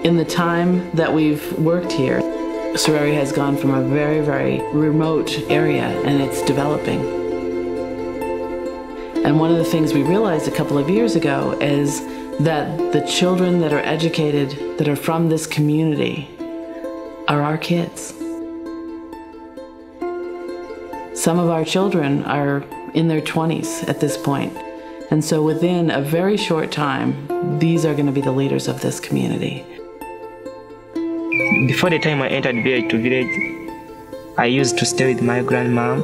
In the time that we've worked here, Sorority has gone from a very, very remote area, and it's developing. And one of the things we realized a couple of years ago is that the children that are educated, that are from this community, are our kids. Some of our children are in their 20s at this point. And so within a very short time, these are going to be the leaders of this community. Before the time I entered Village2Village, I used to stay with my grandmom.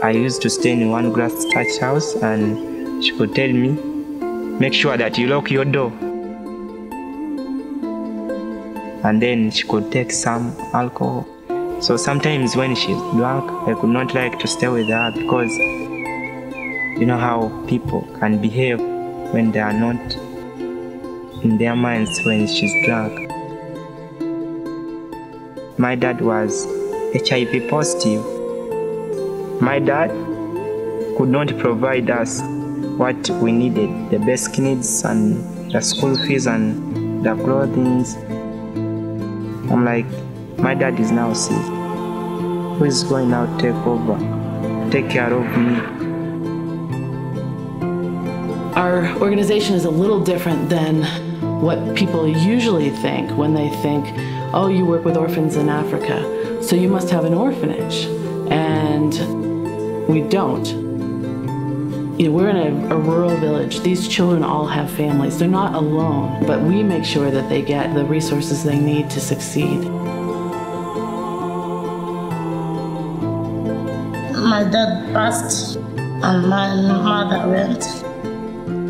I used to stay in one grass thatched house, and she could tell me, make sure that you lock your door. And then she could take some alcohol. So sometimes when she's drunk, I could not like to stay with her because you know how people can behave when they are not in their minds when she's drunk. My dad was HIV positive. My dad could not provide us what we needed, the basic needs and the school fees and the clothing. I'm like, my dad is now sick. Who is going now to take over, take care of me? Our organization is a little different than what people usually think when they think, oh, you work with orphans in Africa, so you must have an orphanage. And we don't. You know, we're in a rural village. These children all have families. They're not alone, but we make sure that they get the resources they need to succeed. My dad passed and my mother went.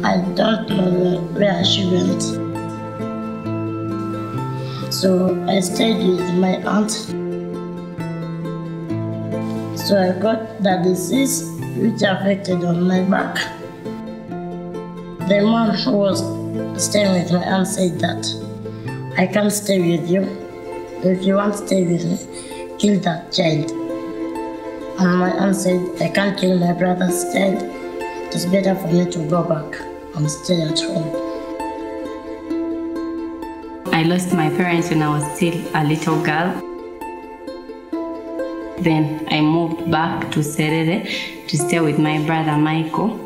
I don't know where she went. So I stayed with my aunt. So I got the disease which affected on my back. The man who was staying with my aunt said that I can't stay with you. If you want to stay with me, kill that child. And my aunt said, I can't kill my brother's child. It's better for me to go back and stay at home. I lost my parents when I was still a little girl. Then I moved back to Serere to stay with my brother Michael.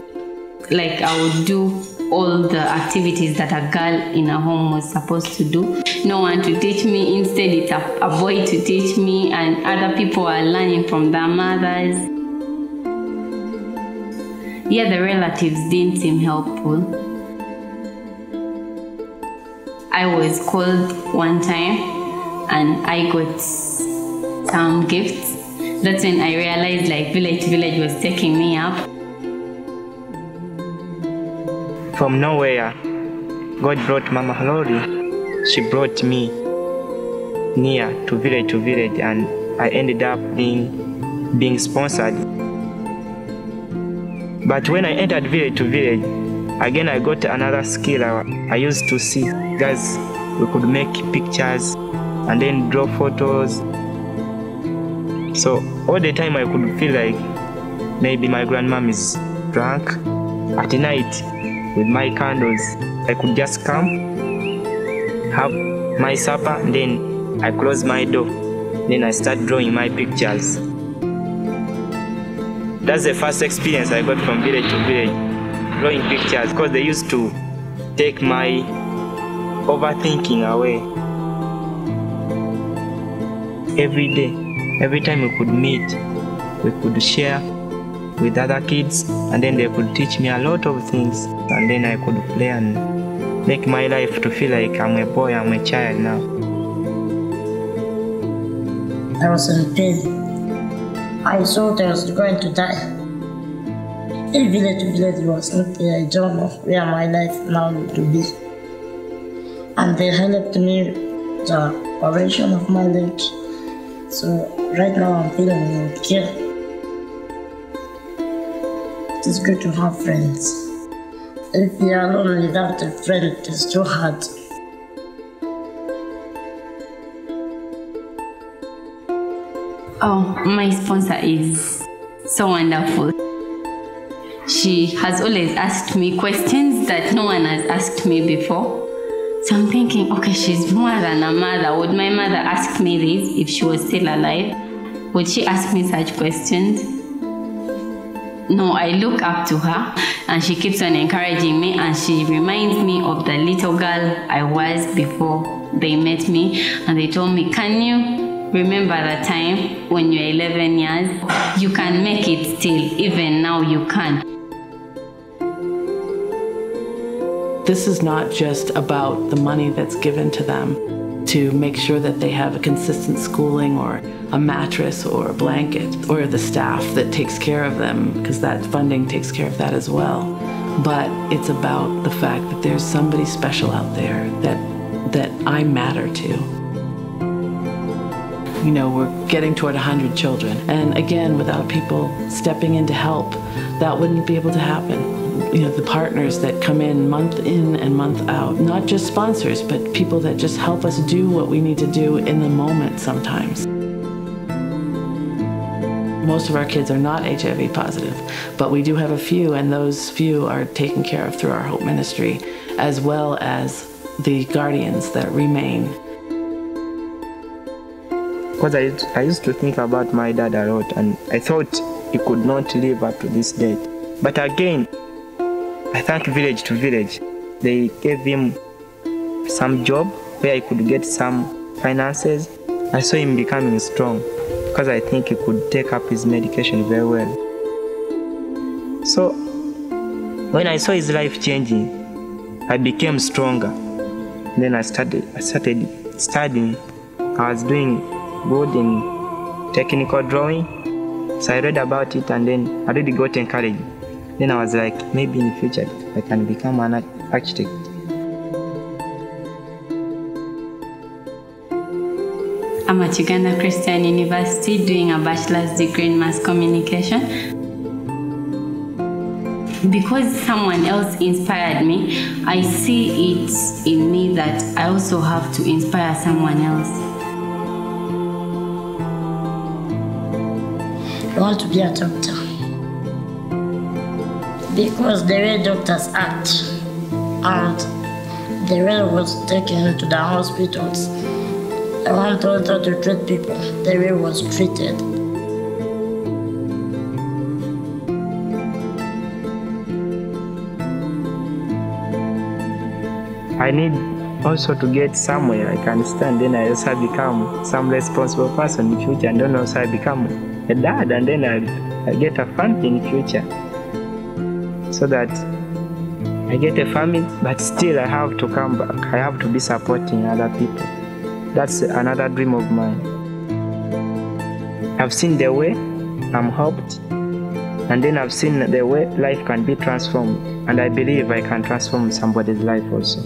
Like I would do all the activities that a girl in a home was supposed to do. No one to teach me, instead it's a boy to teach me, and other people are learning from their mothers. Yeah, the relatives didn't seem helpful. I was called one time and I got some gifts. That's when I realized like Village2Village was taking me up. From nowhere, God brought Mama Lori. She brought me near to Village2Village, and I ended up being sponsored. But when I entered Village2Village, again I got another skill. I used to see guys, we could make pictures and then draw photos. So all the time I could feel like maybe my grandmom is drunk. At night, with my candles, I could just come, have my supper, and then I close my door. Then I start drawing my pictures. That's the first experience I got from Village2Village, drawing pictures, because they used to take my overthinking away. Every day, every time we could meet, we could share with other kids, and then they could teach me a lot of things, and then I could play and make my life to feel like I'm a boy, I'm a child now. I was in pain. I thought I was going to die. If Village2Village was not there, I don't know where my life now would be. And they helped me with the operation of my leg. So right now I'm feeling okay. It is good to have friends. If you are alone without a friend, it is too hard. Oh, my sponsor is so wonderful. She has always asked me questions that no one has asked me before. So I'm thinking, okay, she's more than a mother. Would my mother ask me this if she was still alive? Would she ask me such questions? No, I look up to her and she keeps on encouraging me, and she reminds me of the little girl I was before they met me, and they told me, can you remember the time when you're 11 years? You can make it still, even now you can. This is not just about the money that's given to them to make sure that they have a consistent schooling or a mattress or a blanket, or the staff that takes care of them, because that funding takes care of that as well. But it's about the fact that there's somebody special out there that I matter to. You know, we're getting toward 100 children. And again, without people stepping in to help, that wouldn't be able to happen. You know, the partners that come in and month out, not just sponsors, but people that just help us do what we need to do in the moment sometimes. Most of our kids are not HIV positive, but we do have a few, and those few are taken care of through our Hope Ministry, as well as the guardians that remain. Because I used to think about my dad a lot, and I thought he could not live up to this date. But again, I thank Village2Village. They gave him some job where he could get some finances. I saw him becoming strong because I think he could take up his medication very well. So when I saw his life changing, I became stronger. Then I started studying. I was doing good in technical drawing. So I read about it, and then I really got encouraged. Then I was like, maybe in the future I can become an architect. I'm at Uganda Christian University doing a bachelor's degree in mass communication. Because someone else inspired me, I see it in me that I also have to inspire someone else. I want to be a doctor. Because the way doctors act and the way I was taken to the hospitals, I want also to treat people the way I was treated. I need also to get somewhere I can stand, then I also become some responsible person in the future, and then also I become a dad, and then I get a family in the future. So that I get a family, but still I have to come back. I have to be supporting other people. That's another dream of mine. I've seen the way I'm helped, and then I've seen the way life can be transformed, and I believe I can transform somebody's life also.